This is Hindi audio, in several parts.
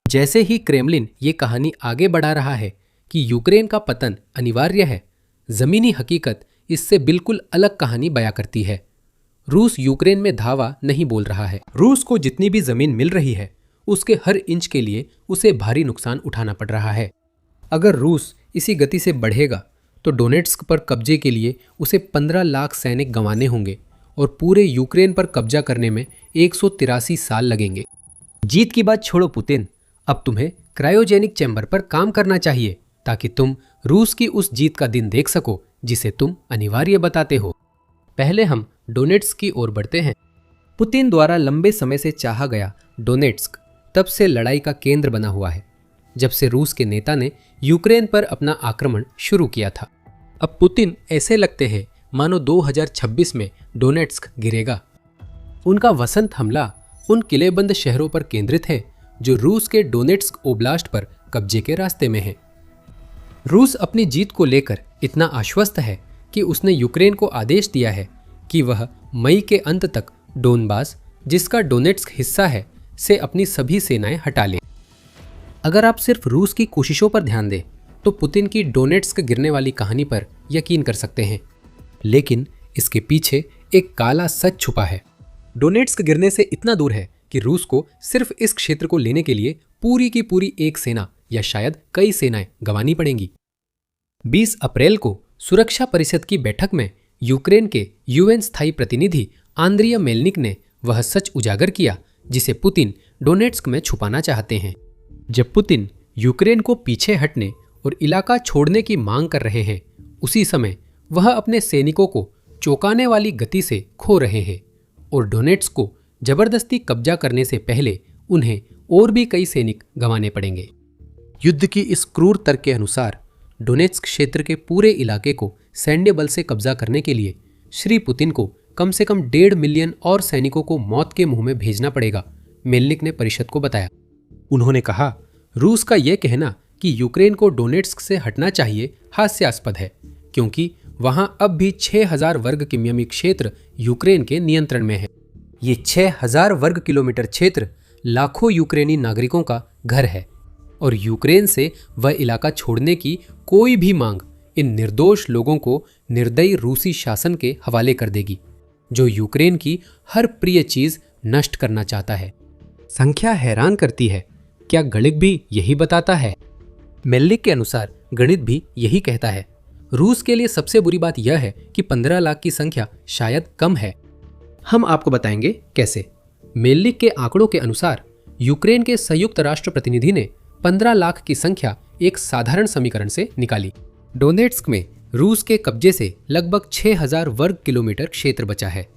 जैसे ही क्रेमलिन ये कहानी आगे बढ़ा रहा है कि यूक्रेन का पतन अनिवार्य है, जमीनी हकीकत इससे बिल्कुल अलग कहानी बयां करती है। रूस यूक्रेन में धावा नहीं बोल रहा है। रूस को जितनी भी जमीन मिल रही है उसके हर इंच के लिए उसे भारी नुकसान उठाना पड़ रहा है। अगर रूस इसी गति से बढ़ेगा तो डोनेट्स्क पर कब्जे के लिए उसे 15 लाख सैनिक गंवाने होंगे और पूरे यूक्रेन पर कब्जा करने में 183 साल लगेंगे। जीत की बात छोड़ो पुतिन, अब तुम्हें क्रायोजेनिक चैम्बर पर काम करना चाहिए ताकि तुम रूस की उस जीत का दिन देख सको जिसे तुम अनिवार्य बताते हो। पहले हम डोनेट्स्क की ओर बढ़ते हैं। पुतिन द्वारा लंबे समय से चाहा गया डोनेट्स्क तब से लड़ाई का केंद्र बना हुआ है, जब से रूस के नेता ने यूक्रेन पर अपना आक्रमण शुरू किया था। अब पुतिन ऐसे लगते हैं मानो 2026 में डोनेट्स्क गिरेगा। उनका वसंत हमला उन किलेबंद शहरों पर केंद्रित है जो रूस के डोनेट्स्क ओब्लास्ट पर कब्जे के रास्ते में है। रूस अपनी जीत को लेकर इतना आश्वस्त है कि उसने यूक्रेन को आदेश दिया है कि वह मई के अंत तक डोनबास, जिसका डोनेट्स्क हिस्सा है, से अपनी सभी सेनाएं हटा ले। अगर आप सिर्फ रूस की कोशिशों पर ध्यान दें तो पुतिन की डोनेट्स्क गिरने वाली कहानी पर यकीन कर सकते हैं, लेकिन इसके पीछे एक काला सच छुपा है। डोनेट्स्क गिरने से इतना दूर है कि रूस को सिर्फ इस क्षेत्र को लेने के लिए पूरी की पूरी एक सेना या शायद कई सेनाएं गंवानी पड़ेंगी। 20 अप्रैल को सुरक्षा परिषद की बैठक में यूक्रेन के यूएन स्थायी प्रतिनिधि आंद्रिया मेलनिक ने वह सच उजागर किया जिसे पुतिन डोनेट्स्क में छुपाना चाहते हैं। जब पुतिन यूक्रेन को पीछे हटने और इलाका छोड़ने की मांग कर रहे हैं, उसी समय वह अपने सैनिकों को चौंकाने वाली गति से खो रहे हैं और डोनेट्स्क को जबरदस्ती कब्जा करने से पहले उन्हें और भी कई सैनिक गंवाने पड़ेंगे। युद्ध की इस क्रूर तर्क के अनुसार डोनेट्स्क क्षेत्र के पूरे इलाके को सैन्य बल से कब्जा करने के लिए श्री पुतिन को कम से कम 1.5 मिलियन और सैनिकों को मौत के मुंह में भेजना पड़ेगा, मेलनिक ने परिषद को बताया। उन्होंने कहा, रूस का यह कहना कि यूक्रेन को डोनेट्स्क से हटना चाहिए हास्यास्पद है, क्योंकि वहां अब भी 6000 वर्ग किमी क्षेत्र यूक्रेन के नियंत्रण में है। ये 6000 वर्ग किलोमीटर क्षेत्र लाखों यूक्रेनी नागरिकों का घर है और यूक्रेन से वह इलाका छोड़ने की कोई भी मांग इन निर्दोष लोगों को निर्दयी रूसी शासन के हवाले कर देगी, जो यूक्रेन की हर प्रिय चीज नष्ट करना चाहता है। संख्या हैरान करती है, क्या गणित भी यही बताता है? मेलनिक के अनुसार गणित भी यही कहता है। रूस के लिए सबसे बुरी बात यह है कि 15 लाख की संख्या शायद कम है। हम आपको बताएंगे कैसे। मेलनिक के आंकड़ों के अनुसार यूक्रेन के संयुक्त राष्ट्र प्रतिनिधि ने 15 लाख की संख्या एक साधारण समीकरण से निकाली। डोनेट्स्क में रूस के कब्जे से लगभग 6000 वर्ग किलोमीटर क्षेत्र बचा है।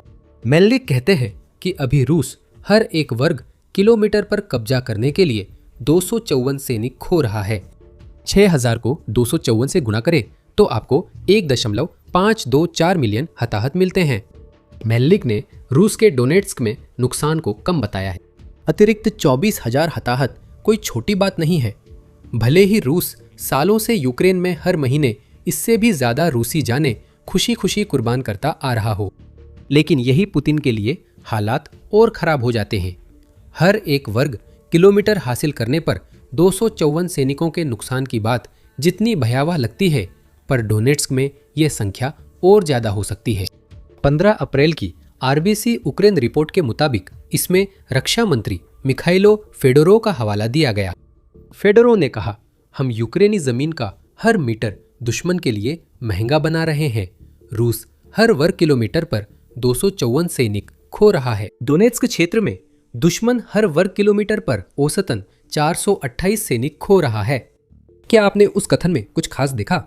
मेलनिक कहते हैं कि अभी रूस हर एक वर्ग किलोमीटर पर कब्जा करने के लिए 254 सैनिक खो रहा है। 6000 को 254 से गुणा करें तो आपको 1.524 मिलियन हताहत मिलते हैं। मेलनिक ने रूस के डोनेट्स्क में नुकसान को कम बताया है। अतिरिक्त 24,000 हताहत कोई छोटी बात नहीं है। भले ही रूस सालों से यूक्रेन में हर महीने इससे भी ज्यादा रूसी जानें खुशी खुशी कुर्बान करता आ रहा हो, लेकिन यही पुतिन के लिए हालात और खराब हो जाते हैं। हर एक वर्ग किलोमीटर हासिल करने पर 254 सैनिकों के नुकसान की बात जितनी भयावह लगती है, पर डोनेट्स्क में यह संख्या और ज्यादा हो सकती है। 15 अप्रैल की आरबीसी यूक्रेन रिपोर्ट के मुताबिक इसमें रक्षा मंत्री मिखाइलो फेडोरोव का हवाला दिया गया। फेडोरोव ने कहा, हम यूक्रेनी जमीन का हर मीटर दुश्मन के लिए महंगा बना रहे हैं। रूस हर वर्ग किलोमीटर पर 254 सैनिक खो रहा है। डोनेट्स्क क्षेत्र में दुश्मन हर वर्ग किलोमीटर पर औसतन 428 सैनिक खो रहा है। क्या आपने उस कथन में कुछ खास देखा?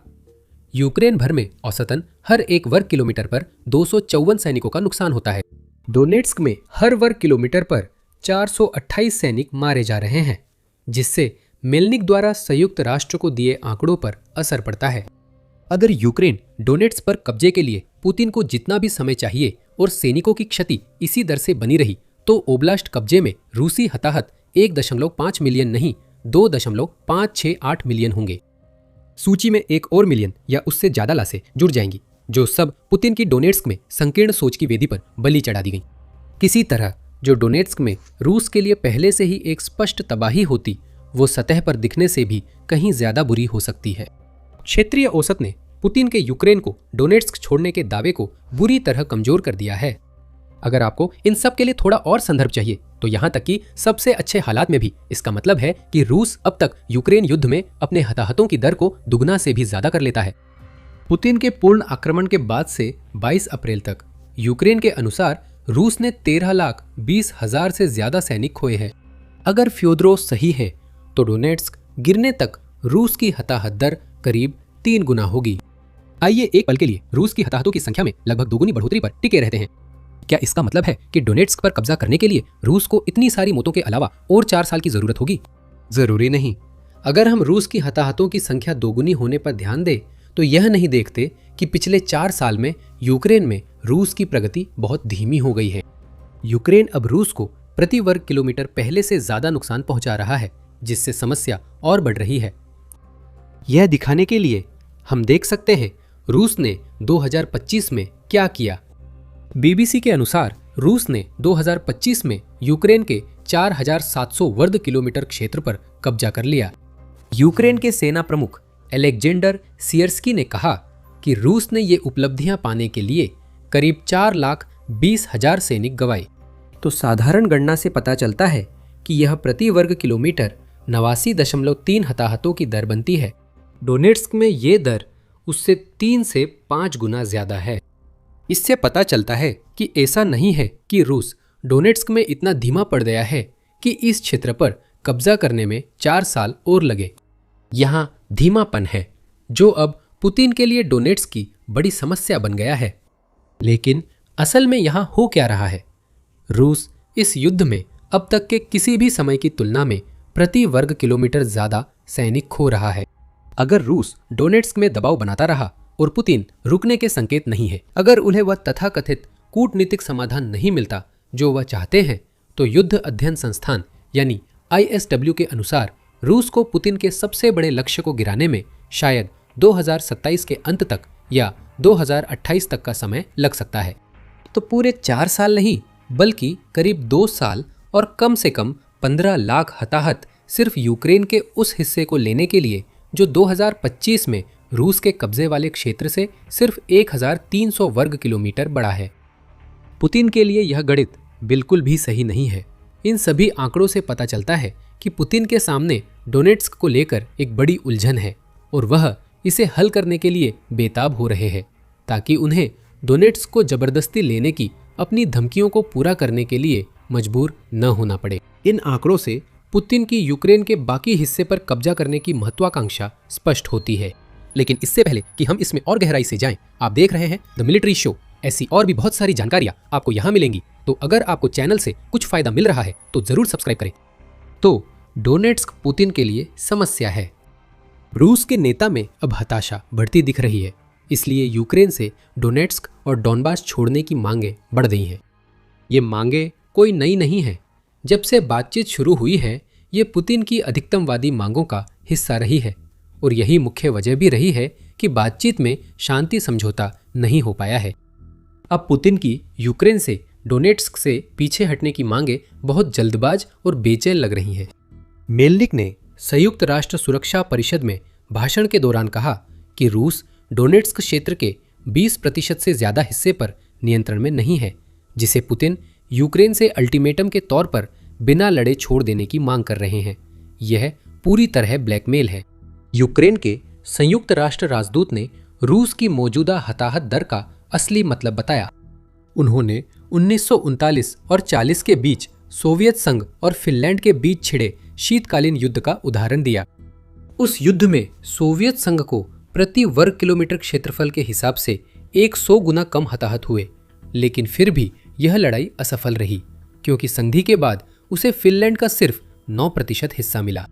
यूक्रेन भर में औसतन हर एक वर्ग किलोमीटर पर 254 सैनिकों का नुकसान होता है। डोनेट्स्क में हर वर्ग किलोमीटर पर 428 सैनिक मारे जा रहे हैं, जिससे मेलनिक द्वारा संयुक्त राष्ट्र को दिए आंकड़ों पर असर पड़ता है। अगर यूक्रेन डोनेट्स्क पर कब्जे के लिए पुतिन को जितना भी समय चाहिए और सैनिकों की क्षति इसी दर से बनी रही, तो ओब्लास्ट कब्जे में रूसी हताहत 1.5 मिलियन नहीं 2.568 मिलियन होंगे। सूची में 1 और मिलियन या उससे ज्यादा लाशें जुड़ जाएंगी, जो सब पुतिन की डोनेट्स्क में संकीर्ण सोच की वेदी पर बलि चढ़ा दी गई। किसी तरह जो डोनेट्स्क में रूस के लिए पहले से ही एक स्पष्ट तबाही होती, वो सतह पर दिखने से भी कहीं ज्यादा बुरी हो सकती है। क्षेत्रीय औसत ने पुतिन के यूक्रेन को डोनेट्स्क छोड़ने के दावे को बुरी तरह कमजोर कर दिया है। अगर आपको इन सब के लिए थोड़ा और संदर्भ चाहिए तो यहाँ तक कि सबसे अच्छे हालात में भी इसका मतलब है कि रूस अब तक यूक्रेन युद्ध में अपने हताहतों की दर को दुगना से भी ज्यादा कर लेता है। पुतिन के पूर्ण आक्रमण के बाद से 22 अप्रैल तक यूक्रेन के अनुसार रूस ने 13,20,000 से ज्यादा सैनिक खोए हैं। अगर फ्योदरोव सही है तो डोनेट्स्क गिरने तक रूस की हताहत दर करीब 3 गुना होगी। आइए एक पल के लिए रूस की हताहतों की संख्या में लगभग दोगुनी बढ़ोतरी पर टिके रहते हैं। क्या इसका मतलब है कि डोनेट्स्क पर कब्जा करने के लिए रूस को इतनी सारी मौतों के अलावा और 4 साल की जरूरत होगी? जरूरी नहीं। अगर हम रूस की हताहतों की संख्या दोगुनी होने पर ध्यान दें तो यह नहीं देखते कि पिछले 4 साल में यूक्रेन में रूस की प्रगति बहुत धीमी हो गई है। यूक्रेन अब रूस को प्रति वर्ग किलोमीटर पहले से ज्यादा नुकसान पहुंचा रहा है, जिससे समस्या और बढ़ रही है। यह दिखाने के लिए हम देख सकते हैं रूस ने 2025 में क्या किया। बीबीसी के अनुसार रूस ने 2025 में यूक्रेन के 4,700 वर्ग किलोमीटर क्षेत्र पर कब्जा कर लिया। यूक्रेन के सेना प्रमुख एलेक्जेंडर सियर्स्की ने कहा कि रूस ने ये उपलब्धियां पाने के लिए करीब 4,20,000 सैनिक गंवाए। तो साधारण गणना से पता चलता है कि यह प्रति वर्ग किलोमीटर 89.3 हताहतों की दर बनती है। डोनेट्स्क में ये दर उससे 3 से 5 गुना ज्यादा है। इससे पता चलता है कि ऐसा नहीं है कि रूस डोनेट्स्क में इतना धीमा पड़ गया है कि इस क्षेत्र पर कब्जा करने में 4 साल और लगे। यहाँ धीमापन है जो अब पुतिन के लिए डोनेट्स्क की बड़ी समस्या बन गया है। लेकिन असल में यहाँ हो क्या रहा है? रूस इस युद्ध में अब तक के किसी भी समय की तुलना में प्रति वर्ग किलोमीटर ज्यादा सैनिक खो रहा है। अगर रूस डोनेट्स्क में दबाव बनाता रहा और पुतिन रुकने के संकेत नहीं है, अगर उन्हें वह तथाकथित कूटनीतिक समाधान नहीं मिलता जो वह चाहते हैं, तो युद्ध अध्ययन संस्थान यानी ISW के अनुसार रूस को पुतिन के सबसे बड़े लक्ष्य को गिराने में शायद 2027 के अंत तक या 2028 तक का समय लग सकता है। तो पूरे 4 साल नहीं बल्कि करीब 2 साल और कम से कम 15 लाख हताहत सिर्फ यूक्रेन के उस हिस्से को लेने के लिए जो 2025 में रूस के कब्जे वाले क्षेत्र से सिर्फ 1,300 वर्ग किलोमीटर बड़ा है। पुतिन के लिए यह गणित बिल्कुल भी सही नहीं है। इन सभी आंकड़ों से पता चलता है कि पुतिन के सामने डोनेट्स्क को लेकर एक बड़ी उलझन है और वह इसे हल करने के लिए बेताब हो रहे हैं ताकि उन्हें डोनेट्स्क को जबरदस्ती लेने की अपनी धमकियों को पूरा करने के लिए मजबूर न होना पड़े। इन आंकड़ों से पुतिन की यूक्रेन के बाकी हिस्से पर कब्जा करने की महत्वाकांक्षा स्पष्ट होती है। लेकिन इससे पहले कि हम इसमें और गहराई से जाएं, आप देख रहे हैं द मिलिट्री शो। ऐसी और भी बहुत सारी जानकारियां आपको यहाँ मिलेंगी, तो अगर आपको चैनल से कुछ फायदा मिल रहा है तो जरूर सब्सक्राइब करें। तो डोनेट्स्क पुतिन के लिए समस्या है। रूस के नेता में अब हताशा बढ़ती दिख रही है, इसलिए यूक्रेन से डोनेट्स्क और डॉनबास छोड़ने की मांगें बढ़ गई हैं। ये मांगें कोई नई नहीं है। जब से बातचीत शुरू हुई है, ये पुतिन की अधिकतमवादी मांगों का हिस्सा रही है और यही मुख्य वजह भी रही है कि बातचीत में शांति समझौता नहीं हो पाया है। अब पुतिन की यूक्रेन से डोनेट्स्क से पीछे हटने की मांगें बहुत जल्दबाज और बेचैन लग रही हैं। मेलनिक ने संयुक्त राष्ट्र सुरक्षा परिषद में भाषण के दौरान कहा कि रूस डोनेट्स्क क्षेत्र के 20% से ज्यादा हिस्से पर नियंत्रण में नहीं है, जिसे पुतिन यूक्रेन से अल्टीमेटम के तौर पर बिना लड़े छोड़ देने की मांग कर रहे हैं। यह पूरी तरह ब्लैकमेल है। यूक्रेन के संयुक्त राष्ट्र राजदूत ने रूस की मौजूदा हताहत दर का असली मतलब बताया। उन्होंने 1939 और 40 के बीच सोवियत संघ और फिनलैंड के बीच छिड़े शीतकालीन युद्ध का उदाहरण दिया। उस युद्ध में सोवियत संघ को प्रति वर्ग किलोमीटर क्षेत्रफल के हिसाब से 100 गुना कम हताहत हुए, लेकिन फिर भी यह लड़ाई असफल रही क्योंकि संधि के बाद उसे फिनलैंड का सिर्फ 9% हिस्सा मिला।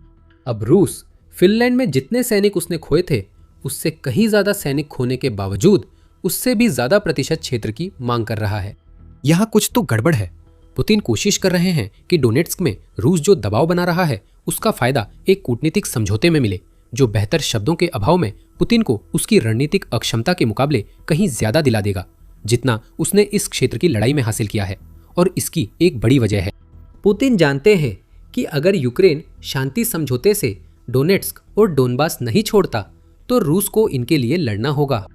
अब रूस फिनलैंड में जितने सैनिक उसने खोए थे उससे कहीं ज्यादा सैनिक खोने के बावजूद उससे भी ज्यादा प्रतिशत क्षेत्र की मांग कर रहा है। यहाँ कुछ तो गड़बड़ है। पुतिन कोशिश कर रहे हैं कि डोनेट्स्क में रूस जो दबाव बना रहा है उसका फायदा एक कूटनीतिक समझौते में मिले, जो बेहतर शब्दों के अभाव में पुतिन को उसकी रणनीतिक अक्षमता के मुकाबले कहीं ज्यादा दिला देगा जितना उसने इस क्षेत्र की लड़ाई में हासिल किया है। और इसकी एक बड़ी वजह है, पुतिन जानते हैं कि अगर यूक्रेन शांति समझौते से डोनेट्स्क और डोनबास नहीं छोड़ता तो रूस को इनके लिए लड़ना होगा।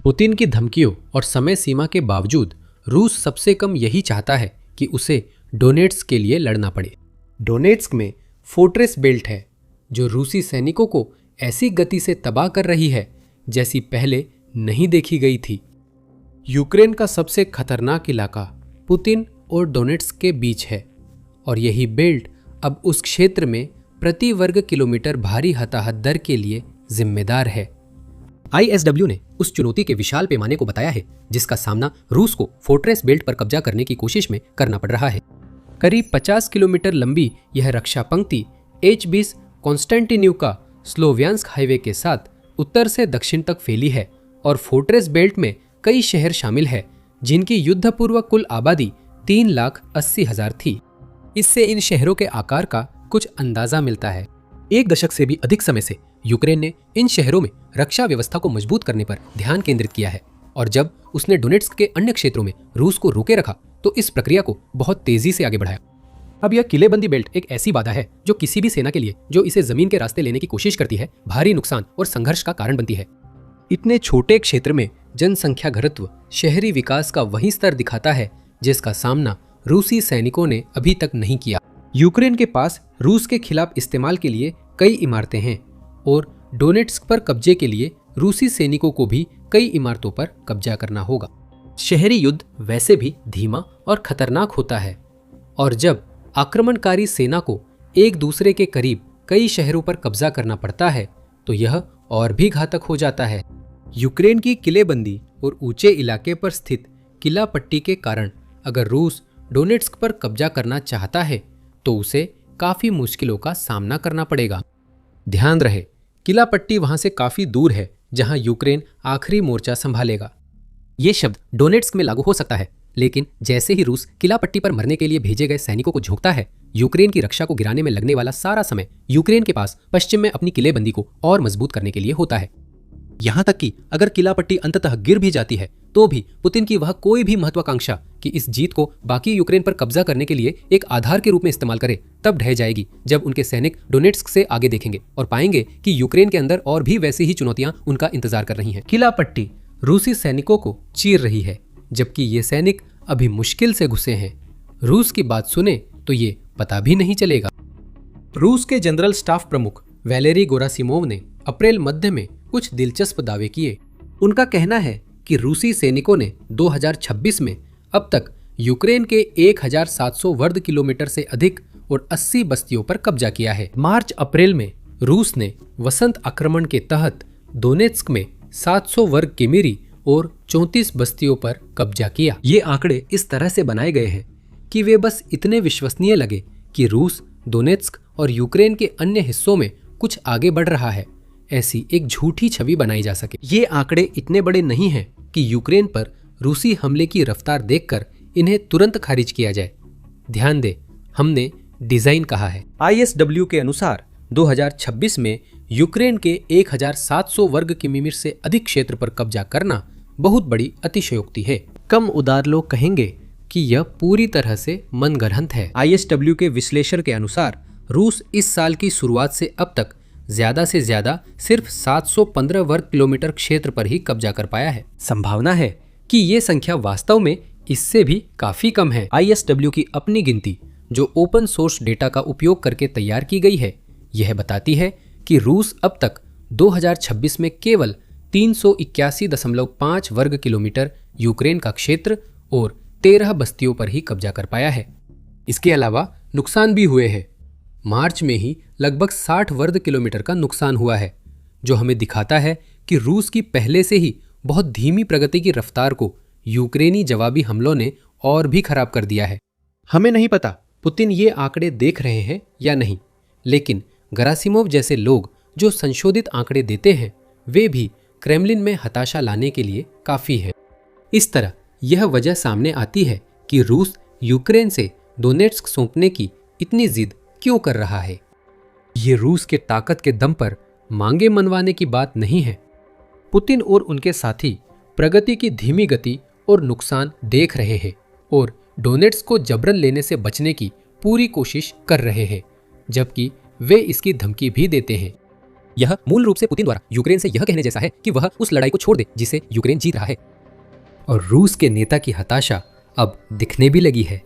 पुतिन की धमकियों और समय सीमा के बावजूद रूस सबसे कम यही चाहता है कि उसे डोनेट्स्क के लिए लड़ना पड़े। डोनेट्स्क में फोर्ट्रेस बेल्ट है जो रूसी सैनिकों को ऐसी गति से तबाह कर रही है जैसी पहले नहीं देखी गई थी। यूक्रेन का सबसे खतरनाक इलाका पुतिन और डोनेट्स्क के बीच है और यही बेल्ट अब उस क्षेत्र में प्रति वर्ग किलोमीटर भारी हताहत दर के लिए जिम्मेदार है। ISW ने उस चुनौती के विशाल पैमाने को बताया है जिसका सामना रूस को फोर्ट्रेस बेल्ट पर कब्जा करने की कोशिश में करना पड़ रहा है। करीब 50 किलोमीटर लंबी यह रक्षा पंक्ति H-20 कॉन्स्टेंटिन्यूका स्लोवियांस्क हाईवे के साथ उत्तर से दक्षिण तक फैली है और फोर्ट्रेस बेल्ट में कई शहर शामिल है जिनकी युद्धपूर्व कुल आबादी 3,80,000 थी। इससे इन शहरों के आकार का कुछ अंदाजा मिलता है। एक दशक से भी अधिक समय से यूक्रेन ने इन शहरों में रक्षा व्यवस्था को मजबूत करने पर ध्यान केंद्रित किया है और जब उसने डोनेट्स्क के अन्य क्षेत्रों में रूस को रोके रखा तो इस प्रक्रिया को बहुत तेजी से आगे बढ़ाया। अब यह किलेबंदी बेल्ट एक ऐसी बाधा है जो किसी भी सेना के लिए जो इसे जमीन के रास्ते लेने की कोशिश करती है भारी नुकसान और संघर्ष का कारण बनती है। इतने छोटे क्षेत्र में जनसंख्या घनत्व शहरी विकास का वही स्तर दिखाता है जिसका सामना रूसी सैनिकों ने अभी तक नहीं किया। यूक्रेन के पास रूस के खिलाफ इस्तेमाल के लिए कई इमारतें हैं और डोनेट्स्क पर कब्जे के लिए रूसी सैनिकों को भी कई इमारतों पर कब्जा करना होगा। शहरी युद्ध वैसे भी धीमा और खतरनाक होता है और जब आक्रमणकारी सेना को एक दूसरे के करीब कई शहरों पर कब्जा करना पड़ता है तो यह और भी घातक हो जाता है। यूक्रेन की किलेबंदी और ऊंचे इलाके पर स्थित किला पट्टी के कारण अगर रूस डोनेट्स्क पर कब्जा करना चाहता है तो उसे काफी मुश्किलों का सामना करना पड़ेगा। ध्यान रहे, किला पट्टी वहां से काफी दूर है जहां यूक्रेन आखिरी मोर्चा संभालेगा। ये शब्द डोनेट्स्क में लागू हो सकता है, लेकिन जैसे ही रूस किला पट्टी पर मरने के लिए भेजे गए सैनिकों को झोंकता है, यूक्रेन की रक्षा को गिराने में लगने वाला सारा समय यूक्रेन के पास पश्चिम में अपनी किलेबंदी को और मजबूत करने के लिए होता है। यहां तक कि अगर किला पट्टी अंततः गिर भी जाती है तो भी पुतिन की वह कोई भी महत्वाकांक्षा कि इस जीत को बाकी यूक्रेन पर कब्जा करने के लिए एक आधार के रूप में इस्तेमाल करे तब ढह जाएगी जब उनके सैनिक डोनेट्स्क से आगे देखेंगे और पाएंगे कि यूक्रेन के अंदर और भी वैसी ही चुनौतियां उनका इंतजार कर रही हैं। किला पट्टी रूसी सैनिकों को चीर रही है जबकि ये सैनिक अभी मुश्किल से घुसे हैं। रूस की बात सुने तो ये पता भी नहीं चलेगा। रूस के जनरल स्टाफ प्रमुख वैलेरी गेरासिमोव ने अप्रैल मध्य में कुछ दिलचस्प दावे किए। उनका कहना है कि रूसी सैनिकों ने 2026 में अब तक यूक्रेन के 1,700 वर्ग किलोमीटर से अधिक और 80 बस्तियों पर कब्जा किया है। मार्च अप्रैल में रूस ने वसंत आक्रमण के तहत डोनेट्स्क में 700 वर्ग किमी और 34 बस्तियों पर कब्जा किया। ये आंकड़े इस तरह से बनाए गए हैं कि वे बस इतने विश्वसनीय लगे कि रूस डोनेट्स्क और यूक्रेन के अन्य हिस्सों में कुछ आगे बढ़ रहा है, ऐसी एक झूठी छवि बनाई जा सके। ये आंकड़े इतने बड़े नहीं हैं कि यूक्रेन पर रूसी हमले की रफ्तार देखकर इन्हें तुरंत खारिज किया जाए। ध्यान दे, हमने डिजाइन कहा है। ISW के अनुसार 2026 में यूक्रेन के 1,700 वर्ग किमी से अधिक क्षेत्र पर कब्जा करना बहुत बड़ी अतिशयोक्ति है। कम उदार लोग कहेंगे कि यह पूरी तरह से मनगढ़ंत है। ISW के विश्लेषण के अनुसार रूस इस साल की शुरुआत से अब तक ज्यादा से ज्यादा सिर्फ 715 वर्ग किलोमीटर क्षेत्र पर ही कब्जा कर पाया है। संभावना है कि ये संख्या वास्तव में इससे भी काफी कम है। ISW की अपनी गिनती जो ओपन सोर्स डेटा का उपयोग करके तैयार की गई है, यह बताती है कि रूस अब तक 2026 में केवल 381.5 वर्ग किलोमीटर यूक्रेन का क्षेत्र और 13 बस्तियों पर ही कब्जा कर पाया है। इसके अलावा नुकसान भी हुए हैं। मार्च में ही लगभग 60 वर्ग किलोमीटर का नुकसान हुआ है, जो हमें दिखाता है कि रूस की पहले से ही बहुत धीमी प्रगति की रफ्तार को यूक्रेनी जवाबी हमलों ने और भी खराब कर दिया है। हमें नहीं पता पुतिन ये आंकड़े देख रहे हैं या नहीं, लेकिन गेरासिमोव जैसे लोग जो संशोधित आंकड़े देते हैं वे भी क्रेमलिन में हताशा लाने के लिए काफी है। इस तरह यह वजह सामने आती है कि रूस यूक्रेन से डोनेट्स्क सौंपने की इतनी जिद क्यों कर रहा है। ये रूस के ताकत के दम पर मांगे मनवाने की बात नहीं है। पुतिन और उनके साथी प्रगति की धीमी गति और नुकसान देख रहे हैं और डोनेट्स्क को जबरन लेने से बचने की पूरी कोशिश कर रहे हैं, जबकि वे इसकी धमकी भी देते हैं। यह मूल रूप से पुतिन द्वारा यूक्रेन से यह कहने जैसा है कि वह उस लड़ाई को छोड़ दे जिसे यूक्रेन जीत रहा है। और रूस के नेता की हताशा अब दिखने भी लगी है।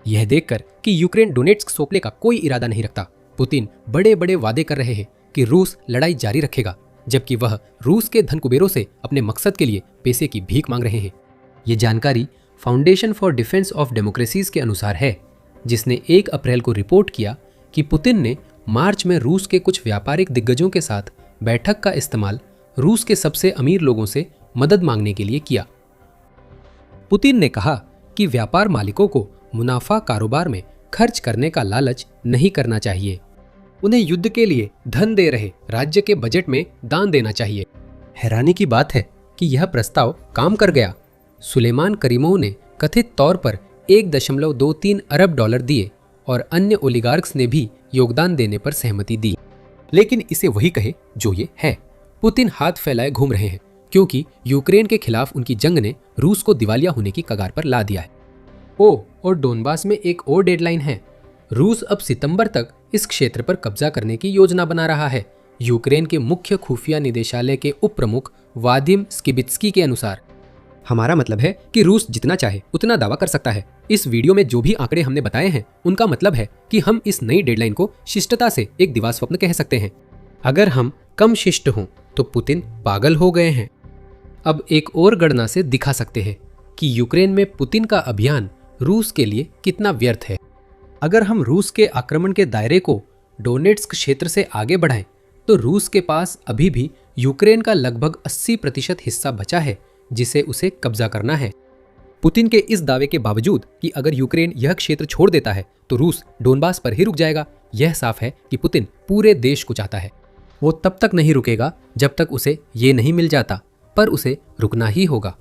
यह देखकर कि यूक्रेन डोनेट्स्क सौंपने का कोई इरादा नहीं रखता, पुतिन बड़े बड़े वादे कर रहे हैं कि रूस लड़ाई जारी रखेगा, जबकि वह रूस के धन कुबेरों से अपने मकसद के लिए पैसे की भीख मांग रहे हैं। ये जानकारी foundation for defence of democracies के अनुसार है, जिसने 1 अप्रैल को रिपोर्ट किया कि पुतिन ने मार्च में रूस के कुछ व्यापारिक दिग्गजों के साथ बैठक का इस्तेमाल रूस के सबसे अमीर लोगों से मदद मांगने के लिए किया। पुतिन ने कहा कि व्यापार मालिकों को मुनाफा कारोबार में खर्च करने का लालच नहीं करना चाहिए। उन्हें युद्ध के लिए धन दे रहे राज्य के बजट में दान देना चाहिए। हैरानी की बात है कि यह प्रस्ताव काम कर गया। सुलेमान करीमोव ने कथित तौर पर 1.23 अरब डॉलर दिए और अन्य ओलिगार्क्स ने भी योगदान देने पर सहमति दी। लेकिन इसे वही कहे जो ये है। पुतिन हाथ फैलाए घूम रहे हैं, क्योंकि यूक्रेन के खिलाफ उनकी जंग ने रूस को दिवालिया होने की कगार पर ला दिया है। और डोनबास में एक और डेडलाइन है। रूस अब सितंबर तक इस क्षेत्र पर कब्जा करने की योजना बना रहा है। यूक्रेन के मुख्य खुफिया निदेशालय के उप प्रमुख वादिम स्किबित्स्की के अनुसार, हमारा मतलब है कि रूस जितना चाहे उतना दावा कर सकता है। इस वीडियो में जो भी आंकड़े हमने बताए हैं, उनका मतलब है कि हम इस नई डेडलाइन को शिष्टता से एक दिवा स्वप्न कह सकते हैं। अगर हम कम शिष्ट हों तो पुतिन पागल हो गए हैं। अब एक और गणना से दिखा सकते हैं कि यूक्रेन में पुतिन का अभियान रूस के लिए कितना व्यर्थ है। अगर हम रूस के आक्रमण के दायरे को डोनेट्स्क क्षेत्र से आगे बढ़ाएं, तो रूस के पास अभी भी यूक्रेन का लगभग 80% हिस्सा बचा है, जिसे उसे कब्जा करना है। पुतिन के इस दावे के बावजूद कि अगर यूक्रेन यह क्षेत्र छोड़ देता है तो रूस डोनबास पर ही रुक जाएगा, यह साफ है कि पुतिन पूरे देश को चाहता है। वो तब तक नहीं रुकेगा जब तक उसे ये नहीं मिल जाता, पर उसे रुकना ही होगा।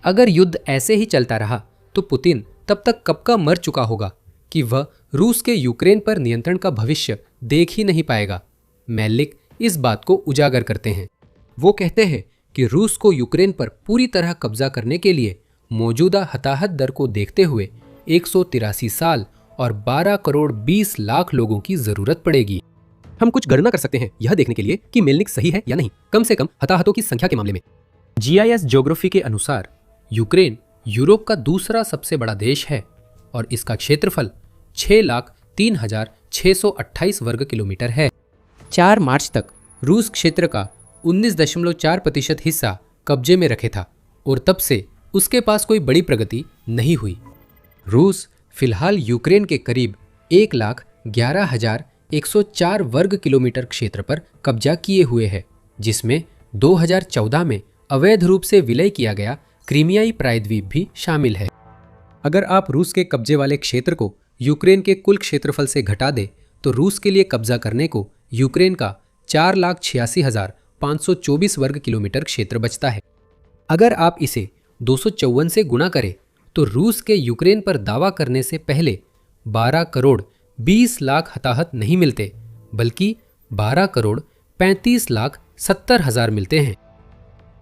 अगर युद्ध ऐसे ही चलता रहा तो पुतिन तब तक कब का मर चुका होगा कि वह रूस के यूक्रेन पर नियंत्रण का भविष्य देख ही नहीं पाएगा। मेलिक इस बात को उजागर करते हैं। वो कहते हैं कि रूस को यूक्रेन पर पूरी तरह कब्जा करने के लिए मौजूदा हताहत दर को देखते हुए 183 साल और 12 करोड़ 20 लाख लोगों की जरूरत पड़ेगी। हम कुछ गणना कर सकते हैं यह देखने के लिए कि मेलिक सही है या नहीं, कम से कम हताहतों की संख्या के मामले में। GIS ज्योग्राफी के अनुसार यूक्रेन यूरोप का दूसरा सबसे बड़ा देश है और इसका क्षेत्रफल 6,03,628 वर्ग किलोमीटर है। 4 मार्च तक रूस क्षेत्र का 19.4% हिस्सा कब्जे में रखे था और तब से उसके पास कोई बड़ी प्रगति नहीं हुई। रूस फिलहाल यूक्रेन के करीब 1,11,104 वर्ग किलोमीटर क्षेत्र पर कब्जा किए हुए है, जिसमें 2014 में अवैध रूप से विलय किया गया क्रीमियाई प्रायद्वीप भी शामिल है। अगर आप रूस के कब्जे वाले क्षेत्र को यूक्रेन के कुल क्षेत्रफल से घटा दे तो रूस के लिए कब्जा करने को यूक्रेन का 4,86,524 वर्ग किलोमीटर क्षेत्र बचता है। अगर आप इसे 254 से गुणा करें तो रूस के यूक्रेन पर दावा करने से पहले 12 करोड़ 20 लाख हताहत नहीं मिलते, बल्कि 12 करोड़ 35 लाख 70 हजार मिलते हैं।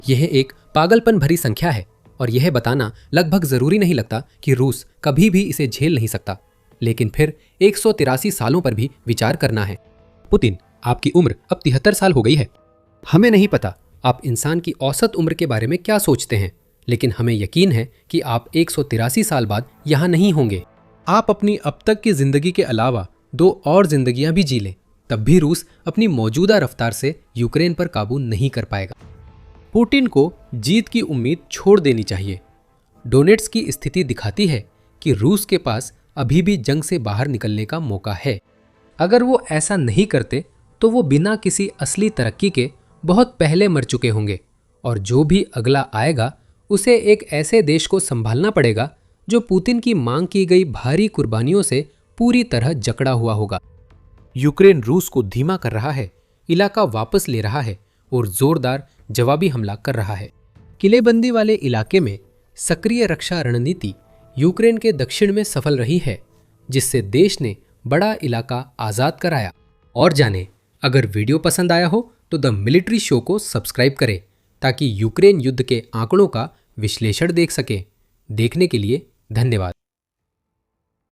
यह एक पागलपन भरी संख्या है और यह बताना लगभग जरूरी नहीं लगता कि रूस कभी भी इसे झेल नहीं सकता, लेकिन फिर 183 सालों पर भी विचार करना है। पुतिन, आपकी उम्र अब 73 साल हो गई है। हमें नहीं पता आप इंसान की औसत उम्र के बारे में क्या सोचते हैं, लेकिन हमें यकीन है कि आप 183 साल बाद यहाँ नहीं होंगे। आप अपनी अब तक की जिंदगी के अलावा 2 और जिंदगियां भी जी लें, तब भी रूस अपनी मौजूदा रफ्तार से यूक्रेन पर काबू नहीं कर पाएगा। पुतिन को जीत की उम्मीद छोड़ देनी चाहिए। डोनेट्स की स्थिति दिखाती है कि रूस के पास अभी भी जंग से बाहर निकलने का मौका है। अगर वो ऐसा नहीं करते तो वो बिना किसी असली तरक्की के बहुत पहले मर चुके होंगे और जो भी अगला आएगा उसे एक ऐसे देश को संभालना पड़ेगा जो पुतिन की मांग की गई भारी कुर्बानियों से पूरी तरह जकड़ा हुआ होगा। यूक्रेन रूस को धीमा कर रहा है, इलाका वापस ले रहा है और जोरदार जवाबी हमला कर रहा है। किलेबंदी वाले इलाके में सक्रिय रक्षा रणनीति यूक्रेन के दक्षिण में सफल रही है, जिससे देश ने बड़ा इलाका आजाद कराया। और जाने, अगर वीडियो पसंद आया हो तो द मिलिट्री शो को सब्सक्राइब करें ताकि यूक्रेन युद्ध के आंकड़ों का विश्लेषण देख सकें। देखने के लिए धन्यवाद।